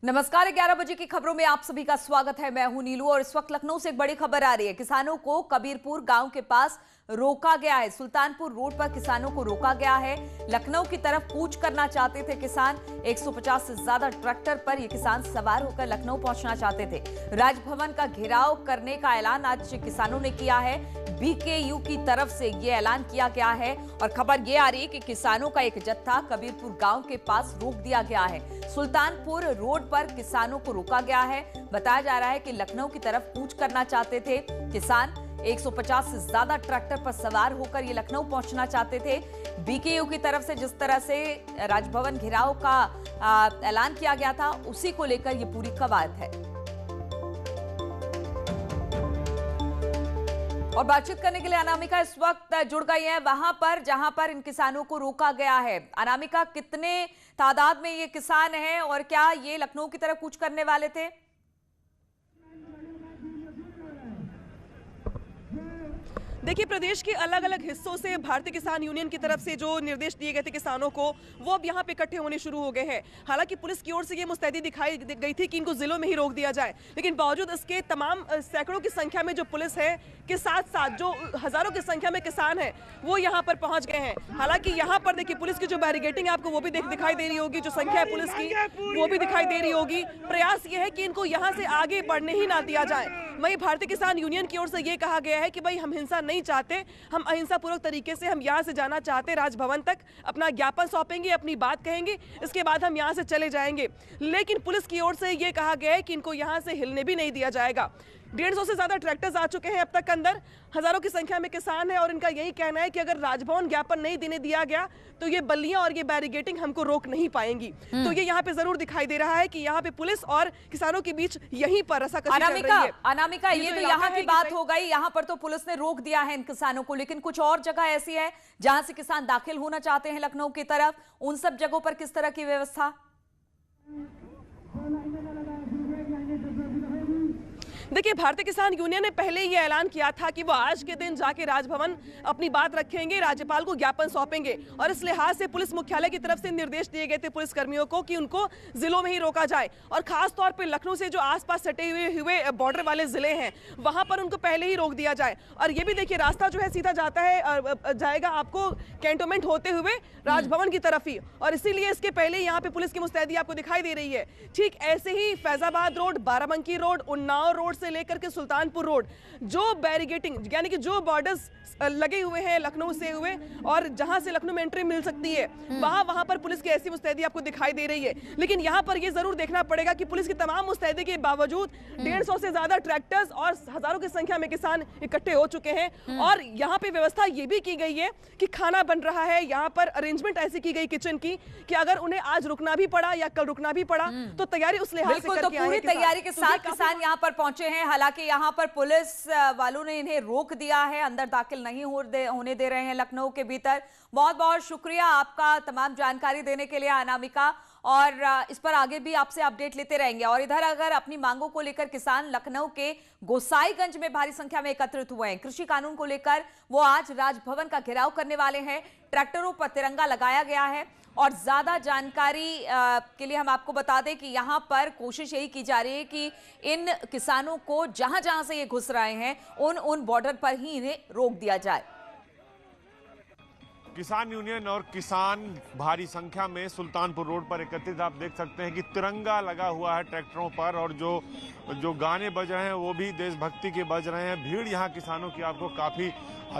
नमस्कार, 11 बजे की खबरों में आप सभी का स्वागत है। मैं हूं नीलू और इस वक्त लखनऊ से एक बड़ी खबर आ रही है। किसानों को कबीरपुर गांव के पास रोका गया है। सुल्तानपुर रोड पर किसानों को रोका गया है। लखनऊ की तरफ कूच करना चाहते थे किसान। 150 से ज्यादा ट्रैक्टर पर ये किसान सवार होकर लखनऊ पहुंचना चाहते थे। राजभवन का घेराव करने का ऐलान आज किसानों ने किया है। बीकेयू की तरफ से ये ऐलान किया गया है और खबर ये आ रही है कि किसानों का एक जत्था कबीरपुर गांव के पास रोक दिया गया है। सुल्तानपुर रोड पर किसानों को रोका गया है। बताया जा रहा है कि लखनऊ की तरफ कूच करना चाहते थे किसान। 150 से ज्यादा ट्रैक्टर पर सवार होकर ये लखनऊ पहुंचना चाहते थे। बीकेयू की तरफ से जिस तरह से राजभवन घेराव का ऐलान किया गया था, उसी को लेकर ये पूरी कवायद है। और बातचीत करने के लिए अनामिका इस वक्त जुड़ गई है वहां पर जहां पर इन किसानों को रोका गया है। अनामिका, कितने तादाद में ये किसान हैं और क्या ये लखनऊ की तरफ कूच करने वाले थे? देखिए, प्रदेश के अलग अलग हिस्सों से भारतीय किसान यूनियन की तरफ से जो निर्देश दिए गए थे किसानों को, वो अब यहाँ पे इकट्ठे होने शुरू हो गए हैं। हालांकि पुलिस की ओर से ये मुस्तैदी दिखाई गई थी कि इनको जिलों में ही रोक दिया जाए, लेकिन बावजूद इसके तमाम सैकड़ों की संख्या में जो पुलिस है के साथ साथ जो हजारों की संख्या में किसान हैं वो यहाँ पर पहुंच गए हैं। हालांकि यहाँ पर देखिए, पुलिस की जो बैरिकेडिंग है आपको वो भी दिखाई दे रही होगी, जो संख्या है पुलिस की वो भी दिखाई दे रही होगी। प्रयास ये है कि इनको यहाँ से आगे बढ़ने ही ना दिया जाए। वहीं भारतीय किसान यूनियन की ओर से ये कहा गया है कि भाई हम हिंसा नहीं चाहते, हम अहिंसा पूर्वक तरीके से हम यहाँ से जाना चाहते, राजभवन तक अपना ज्ञापन सौंपेंगे, अपनी बात कहेंगे, इसके बाद हम यहाँ से चले जाएंगे। लेकिन पुलिस की ओर से ये कहा गया है कि इनको यहाँ से हिलने भी नहीं दिया जाएगा। 150 से ज्यादा ट्रैक्टर्स आ चुके हैं अब तक अंदर, हजारों की संख्या में किसान है और इनका यही कहना है कि अगर राजभवन ज्ञापन नहीं देने दिया गया तो ये बल्लियां और ये बैरिकेडिंग हमको रोक नहीं पाएंगी। तो ये यहाँ पे जरूर दिखाई दे रहा है कि यहाँ पे पुलिस और किसानों के बीच यहीं पर रसाकसी चल रही है। अनामिका, ये तो यहाँ की बात हो गई, यहाँ पर तो पुलिस ने रोक दिया है इन किसानों को, लेकिन कुछ और जगह ऐसी है जहां से किसान दाखिल होना चाहते हैं लखनऊ की तरफ, उन सब जगहों पर किस तरह की व्यवस्था? देखिए, भारतीय किसान यूनियन ने पहले ये ऐलान किया था कि वो आज के दिन जाके राजभवन अपनी बात रखेंगे, राज्यपाल को ज्ञापन सौंपेंगे और इस लिहाज से पुलिस मुख्यालय की तरफ से निर्देश दिए गए थे पुलिस कर्मियों को कि उनको जिलों में ही रोका जाए। और खास तौर पे लखनऊ से जो आसपास सटे हुए बॉर्डर वाले जिले हैं वहां पर उनको पहले ही रोक दिया जाए। और ये भी देखिए, रास्ता जो है सीधा जाएगा आपको कैंटोनमेंट होते हुए राजभवन की तरफ ही, और इसीलिए इसके पहले यहाँ पे पुलिस की मुस्तैदी आपको दिखाई दे रही है। ठीक ऐसे ही Faizabad road, Barabanki road, Unnao road से लेकर के सुल्तानपुर रोड, जो बैरिकेडिंग यानी कि जो बॉर्डर्स लगे हुए हैं लखनऊ से हुए और जहां से लखनऊ में एंट्री मिल सकती है, वहां पर पुलिस की ऐसी मुस्तैदी आपको दिखाई दे रही है। लेकिन यहां पर ये जरूर देखना पड़ेगा कि पुलिस की तमाम मुस्तैदी के बावजूद 150 से ज्यादा ट्रैक्टर्स और हजारों की संख्या में किसान इकट्ठे हो चुके हैं। और यहाँ पे व्यवस्था ये भी की गई है कि खाना बन रहा है। यहाँ पर अरेंजमेंट ऐसी की गई किचन की कि अगर उन्हें आज रुकना भी पड़ा या कल रुकना भी पड़ा तो तैयारी उस लिहाज से करके आए। पूरी तैयारी के साथ किसान यहाँ पर पहुंचे हैं। हालांकि यहाँ पर पुलिस वालों ने इन्हें रोक दिया है, अंदर दाखिल नहीं होने दे रहे हैं लखनऊ के भीतर। बहुत बहुत शुक्रिया आपका तमाम जानकारी देने के लिए अनामिका, और इस पर आगे भी आपसे अपडेट लेते रहेंगे। और इधर अगर अपनी मांगों को लेकर किसान लखनऊ के गोसाईगंज में भारी संख्या में एकत्रित हुए हैं, कृषि कानून को लेकर वो आज राजभवन का घेराव करने वाले हैं। ट्रैक्टरों पर तिरंगा लगाया गया है और ज्यादा जानकारी के लिए हम आपको बता दें कि यहां पर कोशिश यही की जा रही है कि इन किसानों को जहां जहां से ये घुस रहे हैं उन बॉर्डर पर ही इन्हें रोक दिया जाए। किसान यूनियन और किसान भारी संख्या में सुल्तानपुर रोड पर एकत्रित, आप देख सकते हैं कि तिरंगा लगा हुआ है ट्रैक्टरों पर और जो गाने बज रहे हैं वो भी देशभक्ति के बज रहे हैं। भीड़ यहाँ किसानों की आपको काफ़ी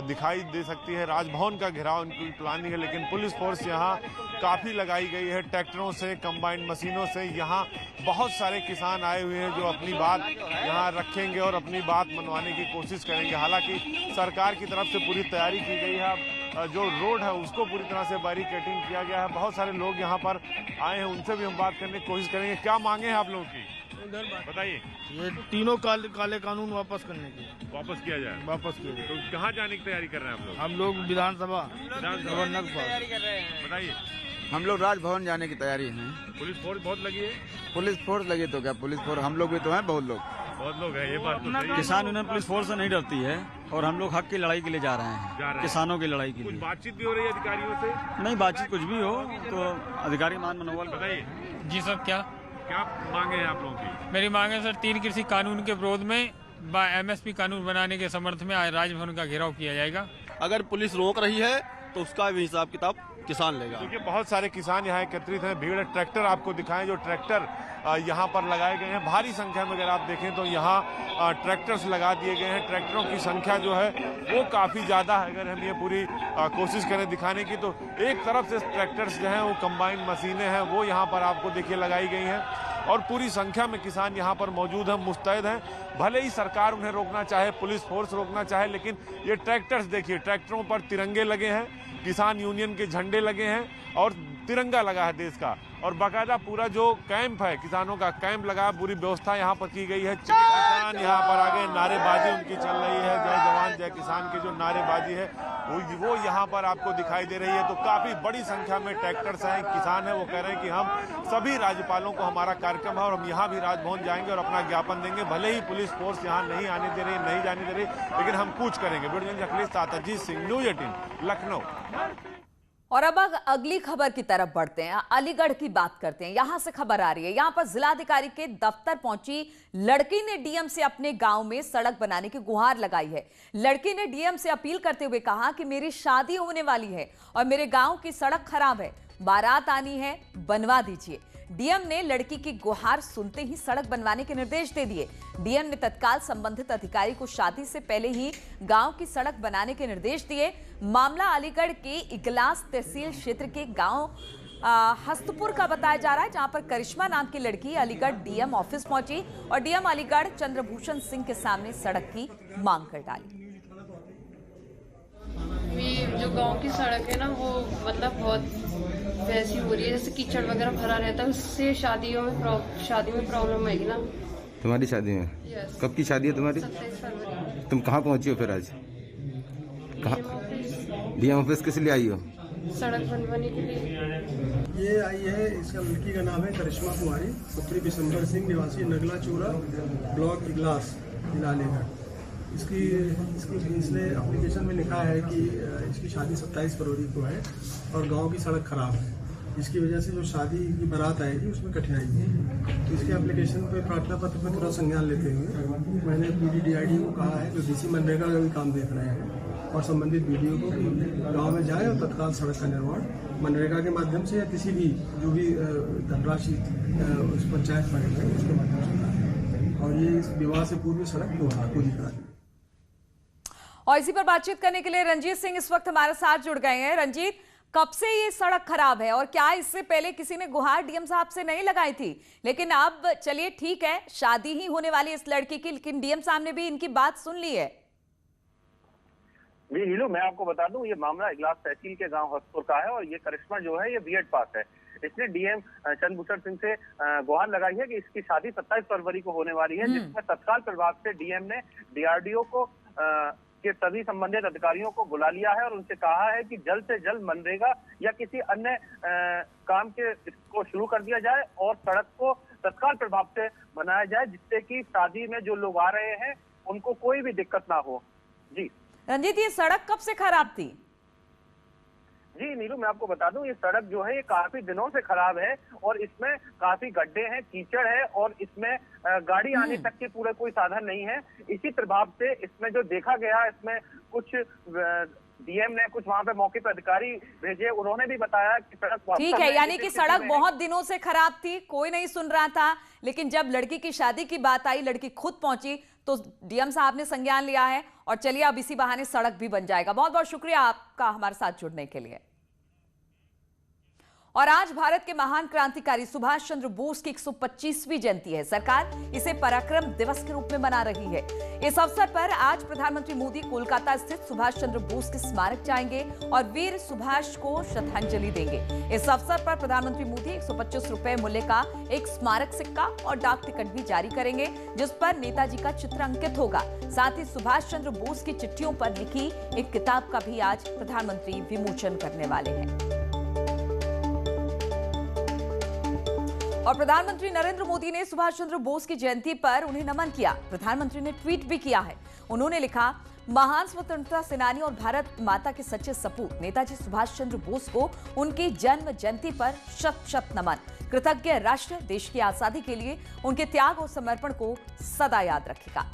दिखाई दे सकती है। राजभवन का घेराव उनकी प्लानिंग है, लेकिन पुलिस फोर्स यहाँ काफ़ी लगाई गई है। ट्रैक्टरों से, कंबाइंड मशीनों से यहाँ बहुत सारे किसान आए हुए हैं जो अपनी बात यहाँ रखेंगे और अपनी बात मनवाने की कोशिश करेंगे। हालांकि सरकार की तरफ से पूरी तैयारी की गई है। जो रोड है उसको पूरी तरह से बैरिकेडिंग किया गया है। बहुत सारे लोग यहाँ पर आए हैं, उनसे भी हम बात करने की कोशिश करेंगे। क्या मांगे हैं आप लोगों की, बताइए। ये तीनों काले कानून वापस करने की, वापस किया जाए। वापस किया जाए। तो कहाँ जाने की तैयारी कर रहे हैं आप लोग? हम लोग विधानसभा बताइए। हम लोग राजभवन जाने की तैयारी है। पुलिस फोर्स बहुत लगी है। पुलिस फोर्स लगी तो क्या, पुलिस फोर्स हम लोग भी तो हैं, बहुत लोग हैं। ये बात तो सही है। किसान यूनियन पुलिस फोर्स से नहीं डरती है और हम लोग हक की लड़ाई के लिए जा रहे हैं, किसानों की लड़ाई के लिए। बातचीत भी हो रही है अधिकारियों से? नहीं, बातचीत कुछ भी हो तो अधिकारी मान मनोबल। बताइए जी सर। क्या क्या मांगे हैं आप लोगों की? मेरी मांग है सर 3 कृषि कानून के विरोध में MSP कानून बनाने के समर्थ में आज राजभवन का घेराव किया जाएगा। अगर पुलिस रोक रही है तो उसका भी हिसाब किताब किसान लेगा। देखिए बहुत सारे किसान यहाँ एकत्रित हैं, भीड़ है। ट्रैक्टर आपको दिखाएं, जो ट्रैक्टर यहाँ पर लगाए गए हैं भारी संख्या में। अगर आप देखें तो यहाँ ट्रैक्टर्स लगा दिए गए हैं। ट्रैक्टरों की संख्या जो है वो काफ़ी ज़्यादा है। अगर हम ये पूरी कोशिश करें दिखाने की तो एक तरफ से ट्रैक्टर्स जो हैं वो कंबाइन मशीनें हैं वो यहाँ पर आपको देखिए लगाई गई हैं और पूरी संख्या में किसान यहाँ पर मौजूद हैं, मुस्तैद हैं। भले ही सरकार उन्हें रोकना चाहे, पुलिस फोर्स रोकना चाहे, लेकिन ये ट्रैक्टर्स देखिए, ट्रैक्टरों पर तिरंगे लगे हैं, किसान यूनियन के झंडे लगे हैं और तिरंगा लगा है देश का। और बाकायदा पूरा जो कैंप है, किसानों का कैंप लगा है, पूरी व्यवस्था यहाँ पर की गई है। किसान यहाँ पर आगे नारेबाजी उनकी चल रही है, जय जवान जय किसान की जो नारेबाजी है वो यहाँ पर आपको दिखाई दे रही है। तो काफी बड़ी संख्या में ट्रैक्टर्स हैं, किसान हैं, वो कह रहे हैं कि हम सभी राज्यपालों को हमारा कार्यक्रम है और हम यहाँ भी राजभवन जाएंगे और अपना ज्ञापन देंगे। भले ही पुलिस फोर्स यहाँ नहीं आने दे रही, नहीं जाने दे रही, लेकिन हम कूच करेंगे। अजीत सिंह, न्यूज़ 18 लखनऊ। और अब अगली खबर की तरफ बढ़ते हैं। अलीगढ़ की बात करते हैं। यहां से खबर आ रही है, यहां पर जिलाधिकारी के दफ्तर पहुंची लड़की ने डीएम से अपने गांव में सड़क बनाने की गुहार लगाई है। लड़की ने डीएम से अपील करते हुए कहा कि मेरी शादी होने वाली है और मेरे गांव की सड़क खराब है, बारात आनी है, बनवा दीजिए। डीएम ने लड़की की गुहार सुनते ही सड़क बनवाने के निर्देश दे दिए। डीएम ने तत्काल संबंधित अधिकारी को शादी से पहले ही गांव की सड़क बनाने के निर्देश दिए। मामला अलीगढ़ के इगलास तहसील क्षेत्र के गांव हस्तपुर का बताया जा रहा है, जहां पर करिश्मा नाम की लड़की अलीगढ़ डीएम ऑफिस पहुंची और डीएम अलीगढ़ चंद्रभूषण सिंह के सामने सड़क की मांग कर डाली। जो गांव की सड़क है ना, वो मतलब बहुत वैसी हो रही है जैसे कीचड़ वगैरह भरा रहता है, उससे शादी में प्रॉब्लम आएगी ना। तुम्हारी शादी में? यस। कब की शादी है तुम्हारी? 27 फरवरी। तुम कहाँ पहुंची हो फिर आज? कहाँ? डीएम ऑफिस किस लिए आई हो? सड़क बनवाने के लिए। ये आई है, इसका लड़की का नाम है करिश्मा कुमारी, पुत्री बिशंबर सिंह, निवासी नगला चूरा, ब्लॉक इगलास, जिला अलीगढ़। इसने एप्लीकेशन में लिखा है कि इसकी शादी 27 फरवरी को है और गांव की सड़क खराब है, जिसकी वजह से जो शादी की बारात आएगी उसमें कठिनाई है। तो इसके एप्लीकेशन पे प्रार्थना पत्र पर थोड़ा संज्ञान लेते हुए मैंने PDDID को कहा है, जो DC मनरेगा का भी काम देख रहे हैं, और संबंधित BDO को कि गाँव में जाए और तत्काल सड़क का निर्माण मनरेगा के माध्यम से या किसी भी जो भी धनराशि उस पंचायत बनेगा उसके माध्यम से करें और ये इस विवाह से पूर्व सड़क पूरी करा दी। और इसी पर बातचीत करने के लिए रंजीत सिंह इस वक्त हमारे साथ जुड़ गए हैं। रंजीत, कब से ये सड़क खराब है और क्या इससे पहले किसी ने गुहार डीएम साहब से नहीं लगाई थी? लेकिन अब चलिए ठीक है, शादी ही होने वाली इस लड़की की, लेकिन डीएम साहब ने भी इनकी बात सुन ली है। जी हीलू, मैं आपको बता दूं, ये मामला इगलास तहसील के गांव हस्तपुर का है और ये करिश्मा जो है ये B.Ed पास है। इसने डीएम चंद्रभूषण सिंह से गुहार लगाई है कि इसकी शादी 27 फरवरी को होने वाली है, जिसमें तत्काल प्रभाव से डीएम ने DRDO को के सभी संबंधित अधिकारियों को बुला लिया है और उनसे कहा है कि जल्द से जल्द मनरेगा या किसी अन्य काम के इसको शुरू कर दिया जाए और सड़क को तत्काल प्रभाव से बनाया जाए, जिससे कि शादी में जो लोग आ रहे हैं उनको कोई भी दिक्कत ना हो। जी रंजीत, ये सड़क कब से खराब थी? जी नीलू, मैं आपको बता दूं, ये सड़क जो है ये काफी दिनों से खराब है और इसमें काफी गड्ढे हैं, कीचड़ है और इसमें गाड़ी आने तक के पूरा कोई साधन नहीं है। इसी प्रभाव से इसमें जो देखा गया, इसमें कुछ डीएम ने कुछ वहां पे मौके पर अधिकारी भेजे, उन्होंने भी बताया कि सड़क ठीक है, यानी कि सड़क बहुत दिनों से खराब थी, कोई नहीं सुन रहा था, लेकिन जब लड़की की शादी की बात आई, लड़की खुद पहुंची तो डीएम साहब ने संज्ञान लिया है और चलिए अब इसी बहाने सड़क भी बन जाएगा। बहुत बहुत शुक्रिया आपका हमारे साथ जुड़ने के लिए। और आज भारत के महान क्रांतिकारी सुभाष चंद्र बोस की 125वीं जयंती है। सरकार इसे पराक्रम दिवस के रूप में मना रही है। इस अवसर पर आज प्रधानमंत्री मोदी कोलकाता स्थित सुभाष चंद्र बोस के स्मारक जाएंगे और वीर सुभाष को श्रद्धांजलि देंगे। इस अवसर पर प्रधानमंत्री मोदी 125 रुपए मूल्य का एक स्मारक सिक्का और डाक टिकट भी जारी करेंगे, जिस पर नेताजी का चित्र अंकित होगा। साथ ही सुभाष चंद्र बोस की चिट्ठियों पर लिखी एक किताब का भी आज प्रधानमंत्री विमोचन करने वाले हैं। और प्रधानमंत्री नरेंद्र मोदी ने सुभाष चंद्र बोस की जयंती पर उन्हें नमन किया। प्रधानमंत्री ने ट्वीट भी किया है। उन्होंने लिखा, महान स्वतंत्रता सेनानी और भारत माता के सच्चे सपूत नेताजी सुभाष चंद्र बोस को उनकी जन्म जयंती पर शत शत नमन। कृतज्ञ राष्ट्र देश की आजादी के लिए उनके त्याग और समर्पण को सदा याद रखेगा।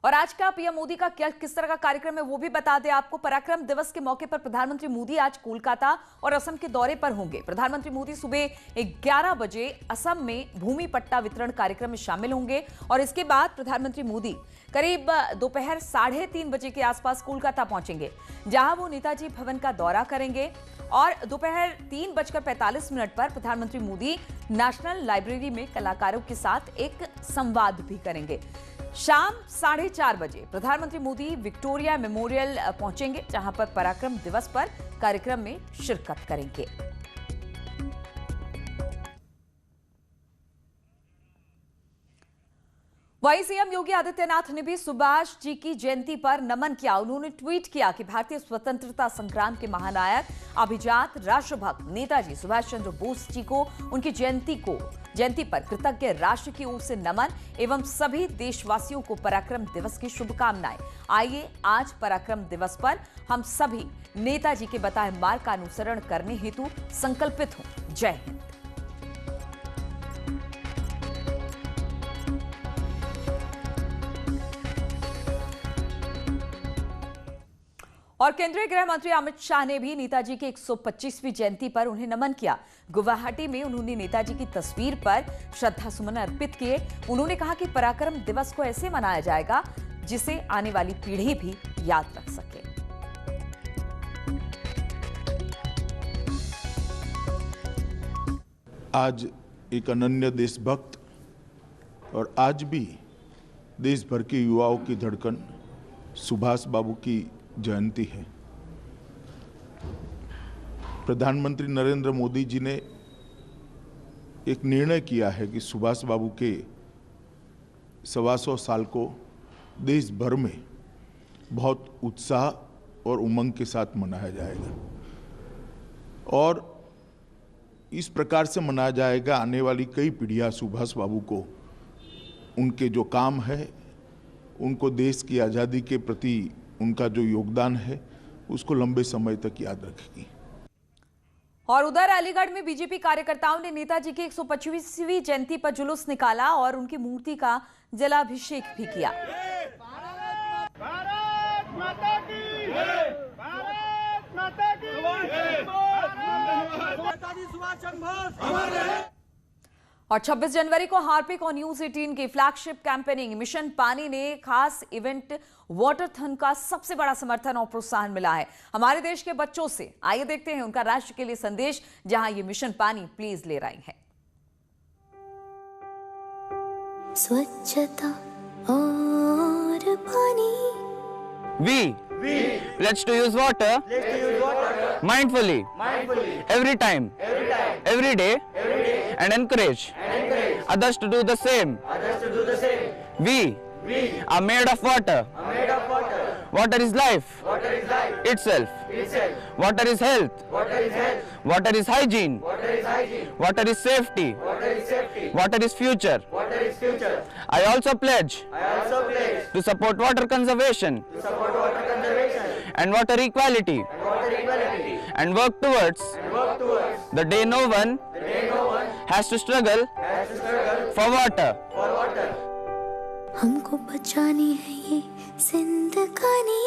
और आज का पीएम मोदी का किस तरह का कार्यक्रम है वो भी बता दें आपको। पराक्रम दिवस के मौके पर प्रधानमंत्री मोदी आज कोलकाता और असम के दौरे पर होंगे। प्रधानमंत्री मोदी सुबह 11 बजे असम में भूमि पट्टा वितरण कार्यक्रम में शामिल होंगे और इसके बाद प्रधानमंत्री मोदी करीब दोपहर 3:30 बजे के आसपास कोलकाता पहुंचेंगे, जहां वो नेताजी भवन का दौरा करेंगे और दोपहर 3:45 पर प्रधानमंत्री मोदी नेशनल लाइब्रेरी में कलाकारों के साथ एक संवाद भी करेंगे। शाम 4:30 बजे प्रधानमंत्री मोदी विक्टोरिया मेमोरियल पहुंचेंगे, जहां पर पराक्रम दिवस पर कार्यक्रम में शिरकत करेंगे। वहीं सीएम योगी आदित्यनाथ ने भी सुभाष जी की जयंती पर नमन किया। उन्होंने ट्वीट किया कि भारतीय स्वतंत्रता संग्राम के महानायक, अभिजात, राष्ट्रभक्त नेताजी सुभाष चंद्र बोस जी को उनकी जयंती पर कृतज्ञ राष्ट्र की ओर से नमन एवं सभी देशवासियों को पराक्रम दिवस की शुभकामनाएं। आइए आज पराक्रम दिवस पर हम सभी नेताजी के बताए मार्ग का अनुसरण करने हेतु संकल्पित हों। जय हिंद। और केंद्रीय गृह मंत्री अमित शाह ने भी नेताजी की 125वीं जयंती पर उन्हें नमन किया। गुवाहाटी में उन्होंने नेताजी की तस्वीर पर श्रद्धासुमन अर्पित किए। उन्होंने कहा कि पराक्रम दिवस को ऐसे मनाया जाएगा जिसे आने वाली पीढ़ी भी याद रख सके। आज एक अनन्य देशभक्त और आज भी देश भर के युवाओं की धड़कन सुभाष बाबू की जयंती है। प्रधानमंत्री नरेंद्र मोदी जी ने एक निर्णय किया है कि सुभाष बाबू के 125 साल को देश भर में बहुत उत्साह और उमंग के साथ मनाया जाएगा और इस प्रकार से मनाया जाएगा। आने वाली कई पीढ़ियां सुभाष बाबू को उनके जो काम है, उनको देश की आज़ादी के प्रति उनका जो योगदान है, उसको लंबे समय तक याद रखेगी। और उधर अलीगढ़ में बीजेपी कार्यकर्ताओं ने नेताजी की 125वीं जयंती पर जुलूस निकाला और उनकी मूर्ति का जलाभिषेक भी किया। भारत माता की जय, भारत माता की जय, नेताजी सुभाष चंद्र बोस अमर रहे। और 26 जनवरी को हार्पिक और न्यूज 18 की फ्लैगशिप कैंपेनिंग मिशन पानी ने खास इवेंट वाटरथन का सबसे बड़ा समर्थन और प्रोत्साहन मिला है हमारे देश के बच्चों से। आइए देखते हैं उनका राष्ट्र के लिए संदेश, जहां ये मिशन पानी प्लीज ले रही है। स्वच्छता और पानी। Let's to use water mindfully, every time, every day, and encourage others to do the same. We are made of water. Water is life itself. Water is health. Water is hygiene. Water is safety. Water is future. I also pledge to support water conservation and water equality and work towards the day no one has to struggle for water. हमको बचानी है ये जिंदगानी।